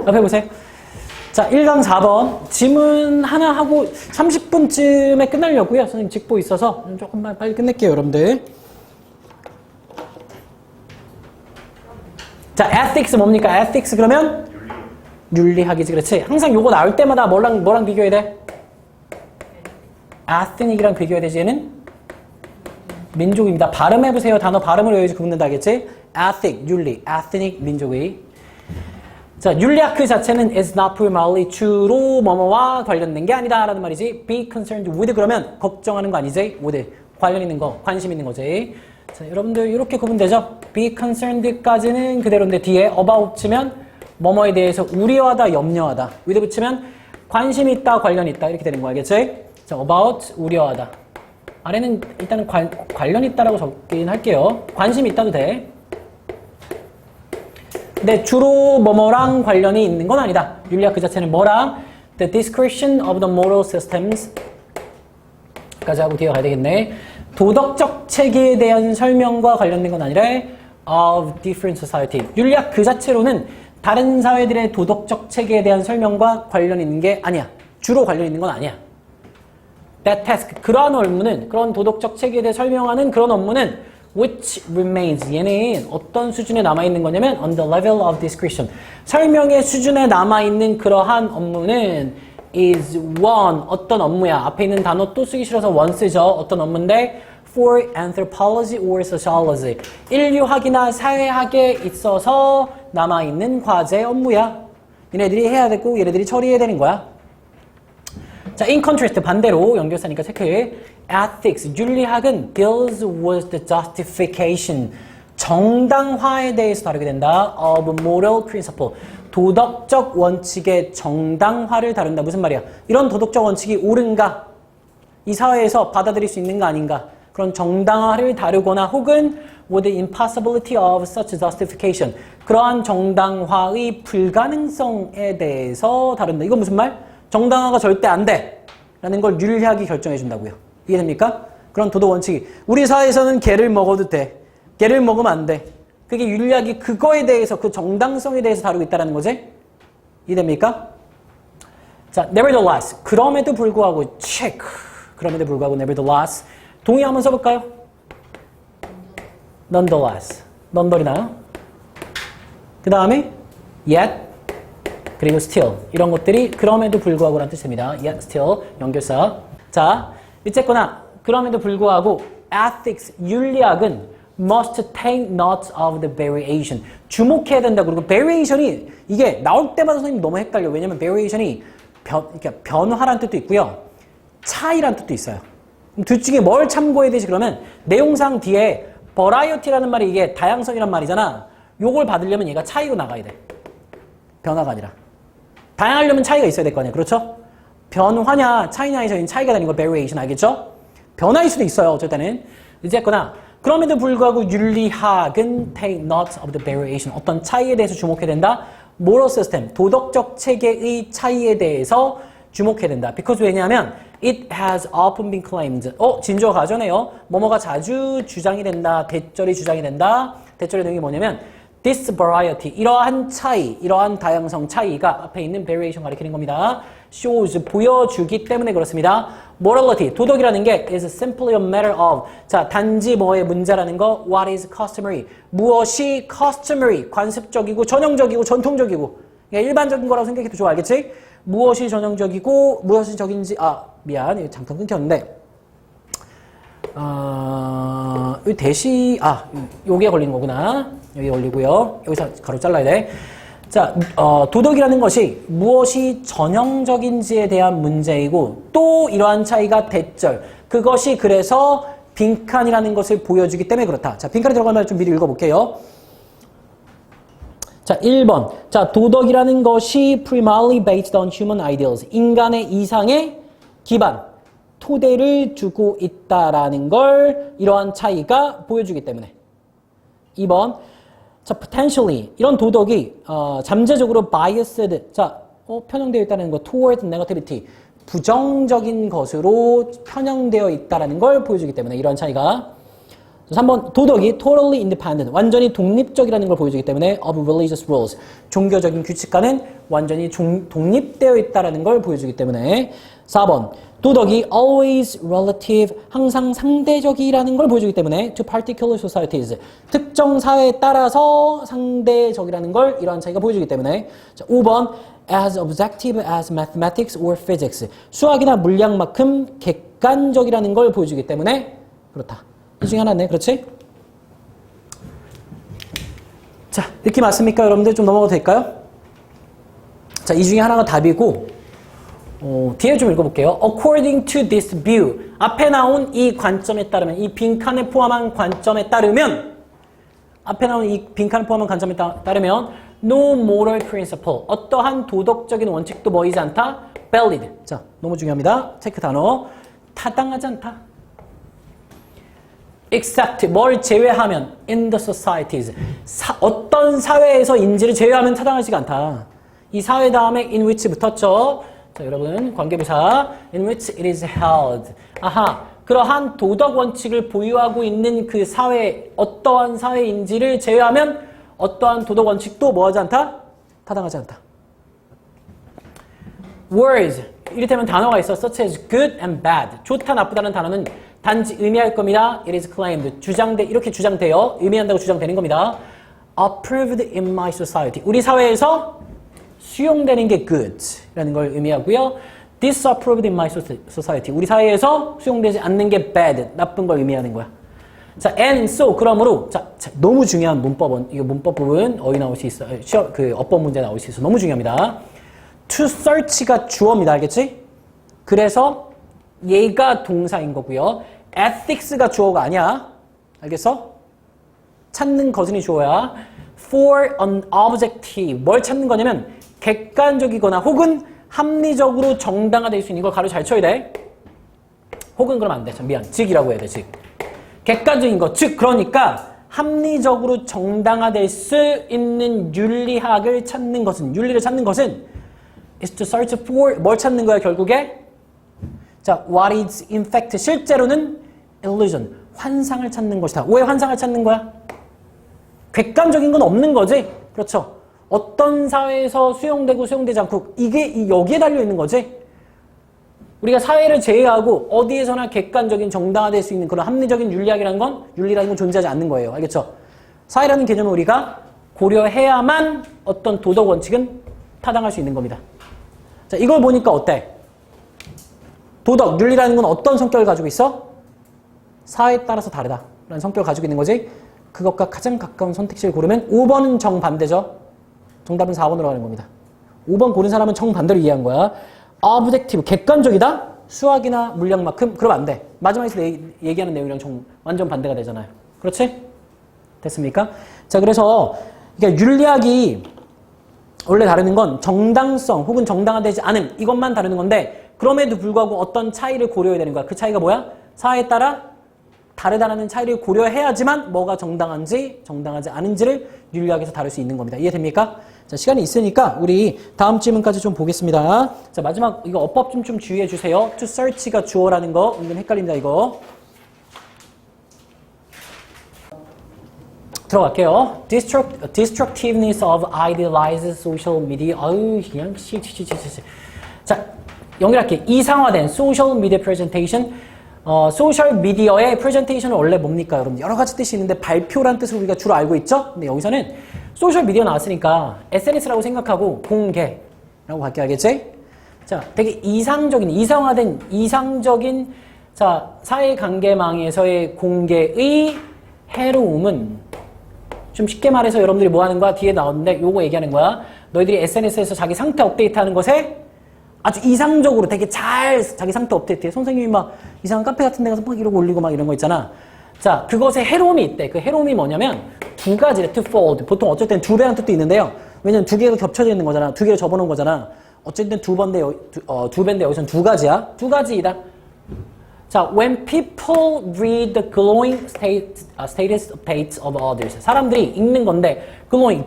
옆에 보세요. 자, 1강 4번. 지문 하나 하고 30분쯤에 끝나려고요. 선생님 직보 있어서 조금만 빨리 끝낼게요, 여러분들. 자, ethics 뭡니까? ethics 그러면? 윤리학이지, 그렇지? 항상 요거 나올 때마다 뭐랑 비교해야 돼? ethnic이랑 비교해야 되지, 얘는? 민족입니다. 발음해보세요. 단어 발음을 외워야지 구분된다, 알겠지? ethic, 윤리, ethnic, 민족의. 자, 윤리학 그 자체는 is not primarily 주로 뭐뭐와 관련된 게 아니다 라는 말이지. be concerned with 그러면 걱정하는 거 아니지? with 관련 있는 거, 관심 있는 거지. 자, 여러분들 이렇게 구분되죠? be concerned까지는 그대로인데 뒤에 about 치면 뭐뭐에 대해서 우려하다, 염려하다. with 붙이면 관심 있다, 관련 있다 이렇게 되는 거 알겠지? 자, about 우려하다. 아래는 일단은 관련 있다라고 적긴 할게요. 관심 있다도 돼. 근데 주로 뭐뭐랑 관련이 있는 건 아니다. 윤리학 그 자체는 뭐랑? The description of the moral systems 까지 하고 뒤에 가야 되겠네. 도덕적 체계에 대한 설명과 관련된 건 아니라 of different society. 윤리학 그 자체로는 다른 사회들의 도덕적 체계에 대한 설명과 관련 있는 게 아니야. 주로 관련 있는 건 아니야. That task. 그러한 업무는, 그런 도덕적 체계에 대해 설명하는 그런 업무는 which remains. 얘는 어떤 수준에 남아있는 거냐면 on the level of discretion. 설명의 수준에 남아있는 그러한 업무는 is one. 어떤 업무야. 앞에 있는 단어 또 쓰기 싫어서 one 쓰죠. 어떤 업무인데 for anthropology or sociology. 인류학이나 사회학에 있어서 남아있는 과제 업무야. 얘네들이 해야 되고 얘네들이 처리해야 되는 거야. 자, in contrast 반대로 연결사니까 체크해. Ethics, 윤리학은 deals with the justification, 정당화에 대해서 다루게 된다. of moral principle, 도덕적 원칙의 정당화를 다룬다. 무슨 말이야? 이런 도덕적 원칙이 옳은가? 이 사회에서 받아들일 수 있는가 아닌가? 그런 정당화를 다루거나 혹은 with the impossibility of such justification, 그러한 정당화의 불가능성에 대해서 다룬다. 이건 무슨 말? 정당화가 절대 안 돼 라는 걸 윤리학이 결정해 준다고요. 이해됩니까? 그런 도덕 원칙이 우리 사회에서는 개를 먹어도 돼. 개를 먹으면 안 돼. 그게 윤리학이 그거에 대해서 그 정당성에 대해서 다루고 있다는 거지. 이해됩니까? 자, nevertheless 그럼에도 불구하고 check. 그럼에도 불구하고 nevertheless 동의 한번 써볼까요? nonetheless 넌덜이나요? 그 다음에 yet 그리고 still 이런 것들이 그럼에도 불구하고라는 뜻입니다. yet, still 연결사. 자, 어쨌거나 그럼에도 불구하고 ethics 윤리학은 must take note of the variation. 주목해야 된다. 그리고 variation이 이게 나올 때마다 선생님 너무 헷갈려. 왜냐면 variation이 그러니까 변화라는 뜻도 있고요. 차이라는 뜻도 있어요. 둘 중에 뭘 참고해야 되지 그러면 내용상 뒤에 variety라는 말이 이게 다양성이란 말이잖아. 요걸 받으려면 얘가 차이로 나가야 돼. 변화가 아니라. 다양하려면 차이가 있어야 될 거 아니야. 그렇죠? 변화냐 차이냐에서 차이가 되는 거 variation 알겠죠? 변화일 수도 있어요. 어쨌든 어쨌거나 그럼에도 불구하고 윤리학은 take note of the variation. 어떤 차이에 대해서 주목해야 된다. moral system, 도덕적 체계의 차이에 대해서 주목해야 된다. because 왜냐하면 it has often been claimed. 진주어 가져네요. 뭐뭐가 자주 주장이 된다. 대절이 주장이 된다. 대절의 내용이 뭐냐면 this variety, 이러한 차이, 이러한 다양성 차이가 앞에 있는 variation 가리키는 겁니다. shows, 보여주기 때문에 그렇습니다. morality, 도덕이라는 게 is simply a matter of, 자, 단지 뭐의 문제라는 거, what is customary, 무엇이 customary, 관습적이고 전형적이고 전통적이고, 그러니까 일반적인 거라고 생각해도 좋아, 알겠지? 무엇이 전형적이고 무엇이 적인지, 미안, 이거 잠깐 끊겼는데, 이 대시, 요게 걸린 거구나. 여기 걸리고요. 여기서 가로 잘라야 돼. 자, 도덕이라는 것이 무엇이 전형적인지에 대한 문제이고 또 이러한 차이가 대절. 그것이 그래서 빈칸이라는 것을 보여주기 때문에 그렇다. 자, 빈칸에 들어갈 말 좀 미리 읽어볼게요. 자, 1번. 자, 도덕이라는 것이 primarily based on human ideals. 인간의 이상의 기반, 토대를 두고 있다라는 걸 이러한 차이가 보여주기 때문에. 2번. 자, potentially 이런 도덕이 잠재적으로 biased, 자, 편향되어 있다는 거, toward negativity, 부정적인 것으로 편향되어 있다는 걸 보여주기 때문에 이런 차이가. 3번 도덕이 totally independent, 완전히 독립적이라는 걸 보여주기 때문에 of religious rules, 종교적인 규칙과는 완전히 독립되어 있다는 걸 보여주기 때문에 4번 도덕이 always relative, 항상 상대적이라는 걸 보여주기 때문에 to particular societies, 특정 사회에 따라서 상대적이라는 걸 이러한 차이가 보여주기 때문에 자, 5번 as objective as mathematics or physics, 수학이나 물리학만큼 객관적이라는 걸 보여주기 때문에 그렇다. 이 중에 하나네. 그렇지? 자, 느낌 왔습니까? 여러분들 좀 넘어가도 될까요? 자, 이 중에 하나가 답이고 뒤에 좀 읽어볼게요. According to this view, 앞에 나온 이 관점에 따르면, 이 빈칸에 포함한 관점에 따르면, 앞에 나온 이 빈칸에 포함한 관점에 따르면 no moral principle, 어떠한 도덕적인 원칙도 뭐이지 않다? valid. 자, 너무 중요합니다. 체크 단어. 타당하지 않다. except, 뭘 제외하면 in the societies, 어떤 사회에서 인지를 제외하면 타당하지가 않다. 이 사회 다음에 in which 붙었죠. 자, 여러분 관계부사 in which it is held. 아하, 그러한 도덕 원칙을 보유하고 있는 그 사회, 어떠한 사회인지를 제외하면 어떠한 도덕 원칙도 뭐하지 않다? 타당하지 않다. words, 이를테면 단어가 있어. such as good and bad. 좋다, 나쁘다는 단어는 단지 의미할 겁니다. It is claimed. 이렇게 주장돼요. 의미한다고 주장되는 겁니다. approved in my society. 우리 사회에서 수용되는 게 good 라는 걸 의미하고요. disapproved in my society. 우리 사회에서 수용되지 않는 게 bad, 나쁜 걸 의미하는 거야. 자, and so, 그러므로, 자, 너무 중요한 문법은, 이거 문법 부분 어디 나올 수 있어? 그 어법 문제 나올 수 있어. 너무 중요합니다. to search가 주어입니다. 알겠지? 그래서 얘가 동사인 거고요. ethics가 주어가 아니야. 알겠어? 찾는 것은 주어야. for an objective. 뭘 찾는 거냐면 객관적이거나 혹은 합리적으로 정당화될 수 있는 걸 가로 잘 쳐야 돼. 혹은 그러면 안 돼. 미안. 즉이라고 해야 돼. 즉. 객관적인 것. 즉 그러니까 합리적으로 정당화될 수 있는 윤리학을 찾는 것은, 윤리를 찾는 것은 is to search for, 뭘 찾는 거야 결국에? 자, what is in fact, 실제로는 illusion, 환상을 찾는 것이다. 왜 환상을 찾는 거야? 객관적인 건 없는 거지. 그렇죠. 어떤 사회에서 수용되고 수용되지 않고 이게 여기에 달려 있는 거지. 우리가 사회를 제외하고 어디에서나 객관적인 정당화될 수 있는 그런 합리적인 윤리라는 건 존재하지 않는 거예요. 알겠죠? 사회라는 개념을 우리가 고려해야만 어떤 도덕 원칙은 타당할 수 있는 겁니다. 자, 이걸 보니까 어때? 도덕, 윤리라는 건 어떤 성격을 가지고 있어? 사회에 따라서 다르다라는 성격을 가지고 있는 거지. 그것과 가장 가까운 선택지를 고르면 5번은 정반대죠. 정답은 4번으로 가는 겁니다. 5번 고른 사람은 정반대로 이해한 거야. objective, 객관적이다? 수학이나 물리학만큼? 그러면 안 돼. 마지막에서 얘기하는 내용이랑 완전 반대가 되잖아요. 그렇지? 됐습니까? 자, 그래서 그러니까 윤리학이 원래 다루는 건 정당성 혹은 정당화되지 않음, 이것만 다루는 건데 그럼에도 불구하고 어떤 차이를 고려해야 되는 거야. 그 차이가 뭐야? 사회에 따라 다르다는 차이를 고려해야지만 뭐가 정당한지 정당하지 않은지를 윤리학에서 다룰 수 있는 겁니다. 이해됩니까? 자, 시간이 있으니까 우리 다음 질문까지 좀 보겠습니다. 자, 마지막 이거 어법 좀 주의해 주세요. to search가 주어라는 거 은근 헷갈립니다. 이거 들어갈게요. Destructiveness of idealized social media. 아유, 그냥 자, 연결할게. 이상화된 social media presentation. 소셜 미디어의 프레젠테이션은 원래 뭡니까, 여러분? 여러 가지 뜻이 있는데 발표란 뜻을 우리가 주로 알고 있죠? 근데 여기서는 소셜 미디어 나왔으니까 SNS라고 생각하고 공개라고 할게, 알겠지? 자, 되게 이상적인 자, 사회관계망에서의 공개의 해로움은 좀 쉽게 말해서 여러분들이 뭐 하는 거야? 뒤에 나왔는데 요거 얘기하는 거야. 너희들이 SNS에서 자기 상태 업데이트하는 것에 아주 이상적으로 되게 잘 자기 상태 업데이트해. 선생님이 막 이상한 카페 같은 데 가서 막 이러고 올리고 막 이런 거 있잖아. 자, 그것에 해로움이 있대. 그 해로움이 뭐냐면 두 가지래. twofold. 보통 어쩔 땐 두 배라는 뜻도 있는데요. 왜냐면 두 개가 겹쳐져 있는 거잖아. 두 개를 접어놓은 거잖아. 어쨌든 두 배인데 여기서는 두 가지야. 두 가지이다. 자, when people read the glowing status updates of others. 사람들이 읽는 건데 glowing,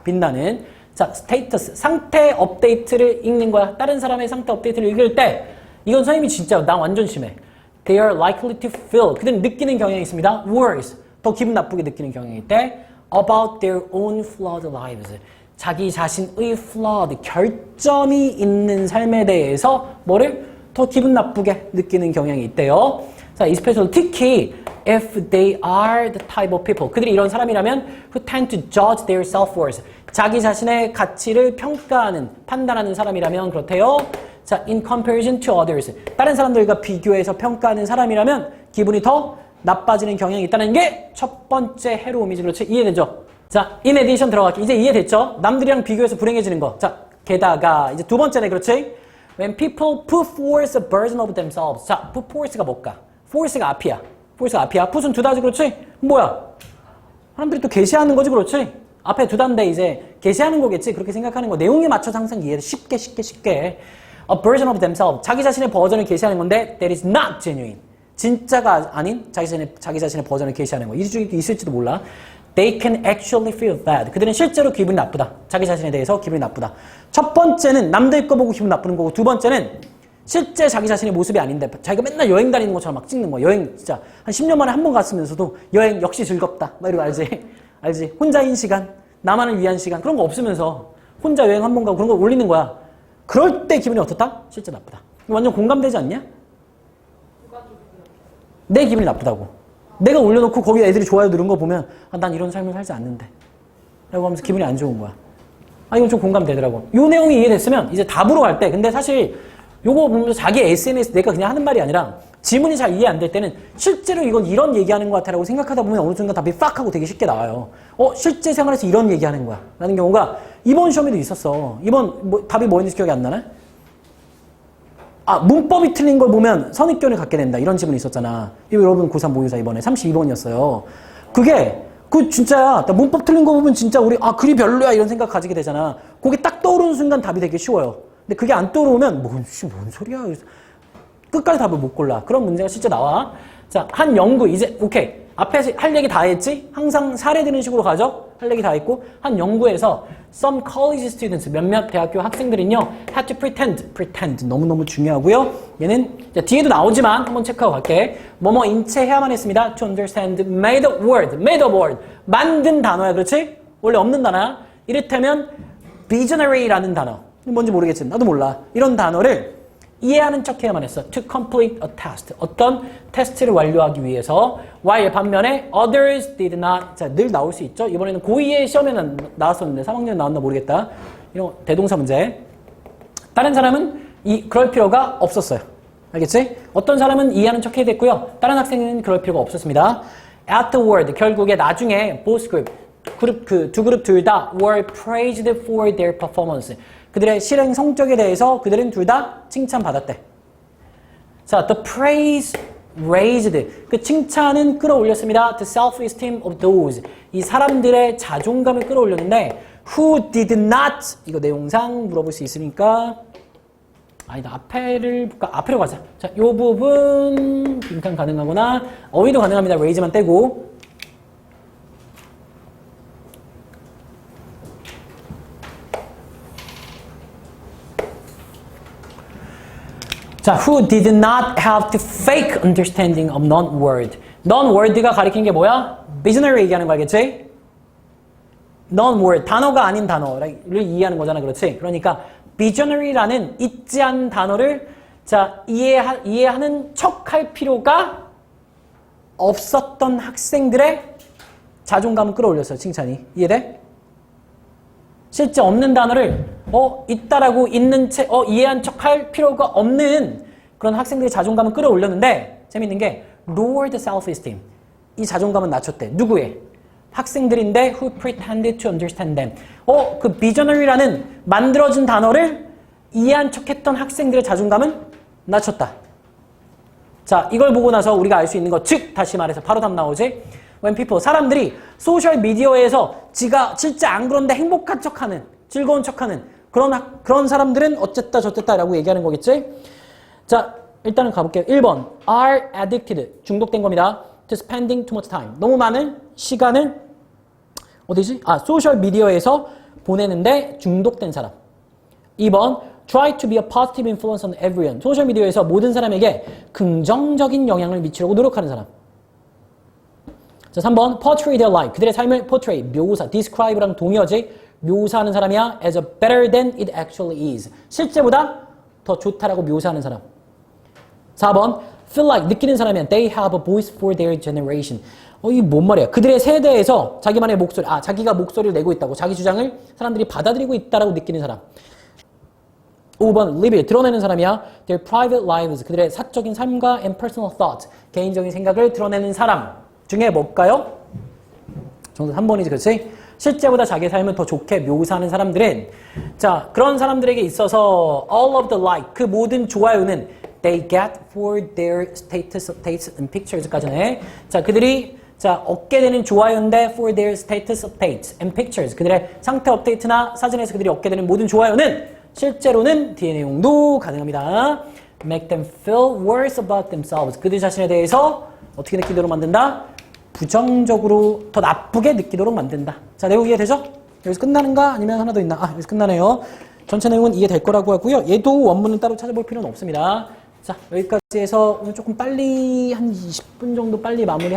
빛나는 자, 스테이터스, 상태 업데이트를 읽는 거야. 다른 사람의 상태 업데이트를 읽을 때 이건 선생님이 진짜 나 완전 심해. they are likely to feel. 그들은 느끼는 경향이 있습니다. worse. 더 기분 나쁘게 느끼는 경향이 있대. about their own flawed lives. 자기 자신의 flawed, 결점이 있는 삶에 대해서 뭐를 더 기분 나쁘게 느끼는 경향이 있대요. 자, especially 특히 if they are the type of people. 그들이 이런 사람이라면 who tend to judge their self-worth. 자기 자신의 가치를 평가하는, 판단하는 사람이라면 그렇대요. 자, in comparison to others. 다른 사람들과 비교해서 평가하는 사람이라면 기분이 더 나빠지는 경향이 있다는 게 첫 번째 해로움이지. 그렇지? 이해되죠? 자, in addition 들어갈게. 이제 이해됐죠? 남들이랑 비교해서 불행해지는 거. 자, 게다가 이제 두 번째네. 그렇지? When people put forth a burden of themselves. 자, put forth가 뭘까? forth가 앞이야. forth가 앞이야. put은 두 다지. 그렇지? 뭐야? 사람들이 또 게시하는 거지. 그렇지? 앞에 두 단데 이제 게시하는 거겠지. 그렇게 생각하는 거. 내용에 맞춰서 항상 이해를 쉽게. A version of themselves. 자기 자신의 버전을 게시하는 건데 that is not genuine. 진짜가 아닌 자기 자신의 버전을 게시하는 거. 있을지도 몰라. They can actually feel bad. 그들은 실제로 기분이 나쁘다. 자기 자신에 대해서 기분이 나쁘다. 첫 번째는 남들 거 보고 기분 나쁘는 거고, 두 번째는 실제 자기 자신의 모습이 아닌데 자기가 맨날 여행 다니는 것처럼 막 찍는 거야. 여행 진짜 한 10년 만에 한 번 갔으면서도 여행 역시 즐겁다. 막 이러고 알지? 혼자인 시간, 나만을 위한 시간 그런 거 없으면서 혼자 여행 한 번 가고 그런 거 올리는 거야. 그럴 때 기분이 어떻다? 실제 나쁘다. 완전 공감되지 않냐? 내 기분이 나쁘다고. 내가 올려놓고 거기 애들이 좋아요 누른 거 보면 아, 난 이런 삶을 살지 않는데 라고 하면서 기분이 안 좋은 거야. 아, 이건 좀 공감되더라고. 요 내용이 이해됐으면 이제 답으로 갈 때, 근데 사실 요거 보면서 자기 SNS 내가 그냥 하는 말이 아니라 지문이 잘 이해 안 될 때는 실제로 이건 이런 얘기하는 것 같아 라고 생각하다 보면 어느 순간 답이 팍 하고 되게 쉽게 나와요. 실제 생활에서 이런 얘기하는 거야 라는 경우가 이번 시험에도 있었어. 이번 답이 뭐였는지 기억이 안 나네? 아, 문법이 틀린 걸 보면 선입견을 갖게 된다. 이런 지문이 있었잖아. 이거 여러분 고3 모의고사 이번에 32번이었어요. 그게 진짜야. 문법 틀린 거 보면 진짜 우리 글이 별로야 이런 생각 가지게 되잖아. 그게 딱 떠오르는 순간 답이 되게 쉬워요. 근데 그게 안 떠오르면 뭔 소리야. 끝까지 답을 못 골라. 그런 문제가 실제 나와. 자, 한 연구 이제 오케이. 앞에서 할 얘기 다 했지? 항상 사례 드는 식으로 가죠? 할 얘기 다 했고 한 연구에서 some college students 몇몇 대학교 학생들은요 had to pretend 너무너무 중요하고요. 얘는 뒤에도 나오지만 한번 체크하고 갈게. 뭐뭐 인체해야만 했습니다. to understand made up word 만든 단어야. 그렇지? 원래 없는 단어야. 이를테면 visionary라는 단어 뭔지 모르겠지. 나도 몰라. 이런 단어를 이해하는 척 해야만 했어. To complete a test. 어떤 테스트를 완료하기 위해서. while 반면에 others did not. 자, 늘 나올 수 있죠. 이번에는 고2의 시험에는 나왔었는데 3학년 나왔나 모르겠다. 이런 대동사 문제. 다른 사람은 그럴 필요가 없었어요. 알겠지? 어떤 사람은 이해하는 척 해야 됐고요. 다른 학생은 그럴 필요가 없었습니다. Afterward. 결국에 나중에 both group. 두 그룹 둘 다 were praised for their performance. 그들의 실행 성적에 대해서 그들은 둘 다 칭찬받았대. 자, the praise raised. 그 칭찬은 끌어올렸습니다. The self-esteem of those. 이 사람들의 자존감을 끌어올렸는데 who did not. 이거 내용상 물어볼 수 있으니까 아니다. 앞에로 가자. 자, 요 부분 빈칸 가능하거나 어휘도 가능합니다. raise만 떼고. 자, who did not have the fake understanding of non-word. non-word가 가리키는 게 뭐야? visionary 얘기하는 거 알겠지? non-word, 단어가 아닌 단어를 이해하는 거잖아. 그렇지? 그러니까 visionary라는 있지 않은 단어를 자, 이해하는 척할 필요가 없었던 학생들의 자존감을 끌어올렸어요. 칭찬이. 이해돼? 실제 없는 단어를 있다라고 있는 이해한 척할 필요가 없는 그런 학생들의 자존감을 끌어올렸는데 재밌는 게 lowered self-esteem. 이 자존감은 낮췄대. 누구의? 학생들인데 who pretended to understand them. 그 visionary라는 만들어진 단어를 이해한 척했던 학생들의 자존감은 낮췄다. 자, 이걸 보고 나서 우리가 알 수 있는 것, 즉 다시 말해서 바로 답 나오지. When people, 사람들이 소셜 미디어에서 지가 실제 안 그런데 행복한 척하는, 즐거운 척하는 그런 사람들은 어쨌다 저쨌다 라고 얘기하는 거겠지. 자, 일단은 가볼게요. 1번 are addicted, 중독된 겁니다. to spending too much time, 너무 많은 시간을 어디지? 소셜 미디어에서 보내는데 중독된 사람. 2번 try to be a positive influence on everyone. 소셜미디어에서 모든 사람에게 긍정적인 영향을 미치려고 노력하는 사람. 자, 3번 portray their life. 그들의 삶을 portray, 묘사, describe랑 동의어지 묘사하는 사람이야 as a better than it actually is. 실제보다 더 좋다라고 묘사하는 사람. 4번 feel like 느끼는 사람이야 they have a voice for their generation. 이게 뭔 말이야? 그들의 세대에서 자기만의 목소리, 자기가 목소리를 내고 있다고, 자기 주장을 사람들이 받아들이고 있다라고 느끼는 사람. 5번 live it, 드러내는 사람이야 their private lives. 그들의 사적인 삶과 and personal thoughts, 개인적인 생각을 드러내는 사람 중에 뭘까요? 정답 3번이지, 그렇지? 실제보다 자기 삶을 더 좋게 묘사하는 사람들은, 자, 그런 사람들에게 있어서 all of the like, 그 모든 좋아요는 they get for their status updates and pictures까지네. 자, 그들이 얻게 되는 좋아요인데 for their status updates and pictures, 그들의 상태 업데이트나 사진에서 그들이 얻게 되는 모든 좋아요는 실제로는 뒤의 내용도 가능합니다. make them feel worse about themselves, 그들 자신에 대해서 어떻게 느끼도록 만든다? 부정적으로 더 나쁘게 느끼도록 만든다. 자, 내용 이해되죠? 여기서 끝나는가? 아니면 하나 더 있나? 여기서 끝나네요. 전체 내용은 이해될 거라고 하고요. 얘도 원문은 따로 찾아볼 필요는 없습니다. 자, 여기까지 해서 오늘 조금 빨리 한 20분 정도 빨리 마무리